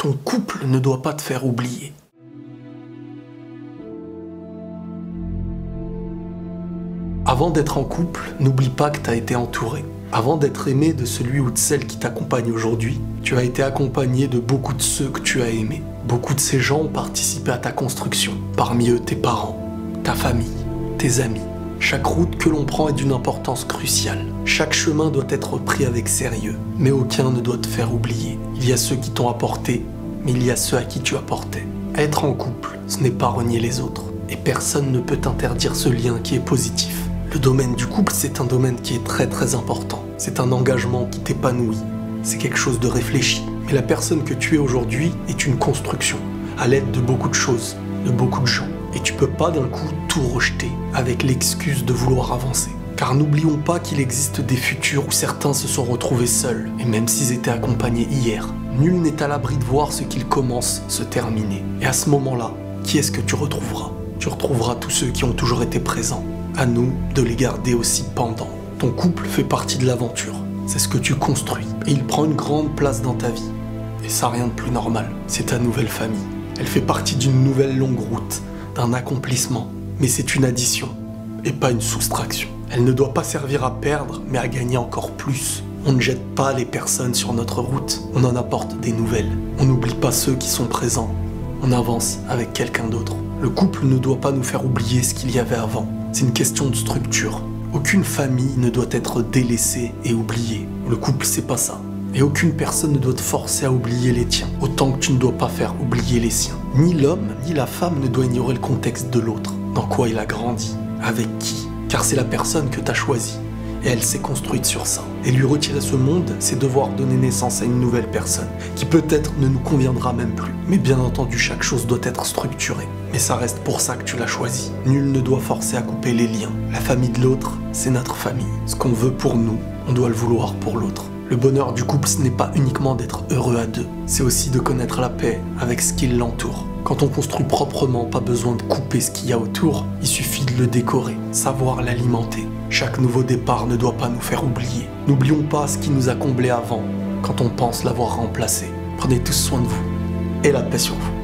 Ton couple ne doit pas te faire oublier. Avant d'être en couple, n'oublie pas que tu as été entouré. Avant d'être aimé de celui ou de celle qui t'accompagne aujourd'hui, tu as été accompagné de beaucoup de ceux que tu as aimés. Beaucoup de ces gens ont participé à ta construction. Parmi eux, tes parents, ta famille, tes amis. Chaque route que l'on prend est d'une importance cruciale. Chaque chemin doit être pris avec sérieux, mais aucun ne doit te faire oublier. Il y a ceux qui t'ont apporté, mais il y a ceux à qui tu apportais. Être en couple, ce n'est pas renier les autres. Et personne ne peut t'interdire ce lien qui est positif. Le domaine du couple, c'est un domaine qui est très important. C'est un engagement qui t'épanouit. C'est quelque chose de réfléchi. Mais la personne que tu es aujourd'hui est une construction, à l'aide de beaucoup de choses, de beaucoup de gens. Et tu peux pas d'un coup tout rejeter avec l'excuse de vouloir avancer. Car n'oublions pas qu'il existe des futurs où certains se sont retrouvés seuls, et même s'ils étaient accompagnés hier, nul n'est à l'abri de voir ce qu'ils commencent se terminer. Et à ce moment-là, qui est-ce que tu retrouveras? Tu retrouveras tous ceux qui ont toujours été présents. À nous de les garder aussi pendants. Ton couple fait partie de l'aventure. C'est ce que tu construis. Et il prend une grande place dans ta vie. Et ça, rien de plus normal. C'est ta nouvelle famille. Elle fait partie d'une nouvelle longue route, d'un accomplissement. Mais c'est une addition et pas une soustraction. Elle ne doit pas servir à perdre, mais à gagner encore plus. On ne jette pas les personnes sur notre route. On en apporte des nouvelles. On n'oublie pas ceux qui sont présents. On avance avec quelqu'un d'autre. Le couple ne doit pas nous faire oublier ce qu'il y avait avant. C'est une question de structure. Aucune famille ne doit être délaissée et oubliée. Le couple, c'est pas ça. Et aucune personne ne doit te forcer à oublier les tiens, autant que tu ne dois pas faire oublier les siens. Ni l'homme, ni la femme ne doit ignorer le contexte de l'autre. Dans quoi il a grandi, avec qui. Car c'est la personne que tu as choisie. Et elle s'est construite sur ça. Et lui retirer ce monde, c'est devoir donner naissance à une nouvelle personne, qui peut-être ne nous conviendra même plus. Mais bien entendu, chaque chose doit être structurée. Mais ça reste pour ça que tu l'as choisi. Nul ne doit forcer à couper les liens. La famille de l'autre, c'est notre famille. Ce qu'on veut pour nous, on doit le vouloir pour l'autre. Le bonheur du couple, ce n'est pas uniquement d'être heureux à deux. C'est aussi de connaître la paix avec ce qui l'entoure. Quand on construit proprement, pas besoin de couper ce qu'il y a autour, il suffit de le décorer, savoir l'alimenter. Chaque nouveau départ ne doit pas nous faire oublier. N'oublions pas ce qui nous a comblés avant, quand on pense l'avoir remplacé. Prenez tous soin de vous, et la paix sur vous.